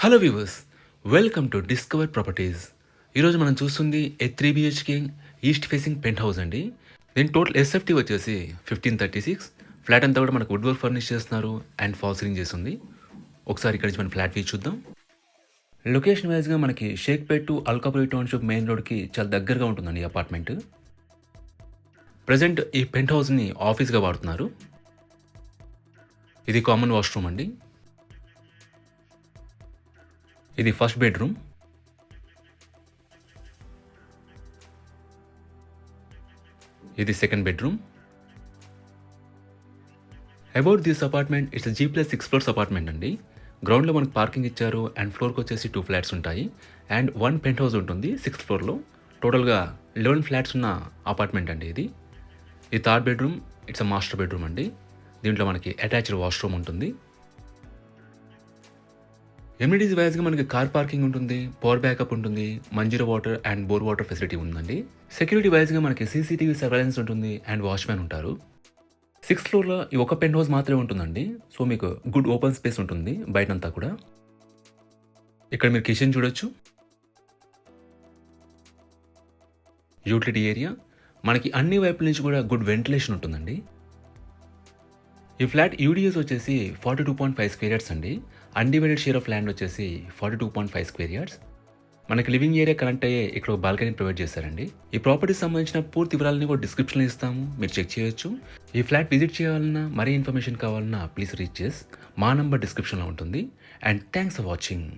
Hello viewers, welcome to Discover Properties. ఈరోజు మనం చూస్తుంది a 3 BHK east facing penthouse అండి. దీని టోటల్ ఎస్ఎఫ్టీ వచ్చేసి 1536. ఫ్లాట్ అంతా కూడా మనకు వుడ్ వర్క్ ఫర్నిష్ చేస్తున్నారు అండ్ ఫాల్ సీలింగ్ చేస్తుంది. ఒకసారి ఇక్కడ నుంచి మనం ఫ్లాట్ వ్యూ చూద్దాం. లొకేషన్ వైజ్గా మనకి Shaikpet to Alkapuri township main రోడ్కి చాలా దగ్గరగా ఉంటుందండి ఈ అపార్ట్మెంట్. ప్రజెంట్ ఈ పెంట్ హౌస్ని ఆఫీస్గా వాడుతున్నారు. ఇది కామన్ వాష్రూమ్ అండి. ఇది ఫస్ట్ బెడ్రూమ్. ఇది second bedroom. About this apartment it's G+6 floors apartment అండి. గ్రౌండ్లో మనకు పార్కింగ్ ఇచ్చారు అండ్ ఫ్లోర్కి వచ్చేసి 2 ఫ్లాట్స్ ఉంటాయి అండ్ 1 పెంట్ హౌస్ ఉంటుంది 6th ఫ్లోర్లో. టోటల్గా 11 ఫ్లాట్స్ ఉన్న అపార్ట్మెంట్ అండి ఇది. ఈ third bedroom it's master bedroom అండి. దీంట్లో మనకి అటాచ్డ్ వాష్రూమ్ ఉంటుంది. ఎమ్యూనిటీస్ వైజ్గా మనకి కార్ పార్కింగ్ ఉంటుంది, పవర్ బ్యాకప్ ఉంటుంది, Manjeera water and bore water facility ఉందండి. సెక్యూరిటీ వైజ్గా మనకి CCTV సర్వేలెన్స్ ఉంటుంది అండ్ వాచ్మెన్ ఉంటారు. 6th ఫ్లోర్లో ఈ ఒక పెంట్ హౌస్ మాత్రమే ఉంటుందండి. సో మీకు గుడ్ ఓపెన్ స్పేస్ ఉంటుంది బయటంతా కూడా. ఇక్కడ మీరు కిచెన్ చూడొచ్చు. యూటిలిటీ ఏరియా మనకి అన్ని వైపుల నుంచి కూడా గుడ్ వెంటిలేషన్ ఉంటుందండి. ఈ ఫ్లాట్ యూడిఎస్ వచ్చేసి 42.5 స్క్వేర్ యార్డ్స్ అండి. అన్డివైడెడ్ షేర్ ఆఫ్ ల్యాండ్ వచ్చేసి 42.5 స్క్వేర్ యార్డ్స్. మనకి లివింగ్ ఏరియా కనెక్ట్ అయ్యే ఇక్కడ ఒక బాల్కనీ ప్రొవైడ్ చేశారండి. ఈ ప్రాపర్టీకి సంబంధించిన పూర్తి వివరాలని కూడా డిస్క్రిప్షన్లో ఇస్తాము, మీరు చెక్ చేయొచ్చు. ఈ ఫ్లాట్ విజిట్ చేయాలన్నా మరీ ఇన్ఫర్మేషన్ కావాలన్నా ప్లీజ్ రీచ్ చేస్. మా నంబర్ డిస్క్రిప్షన్లో ఉంటుంది. And thanks for watching.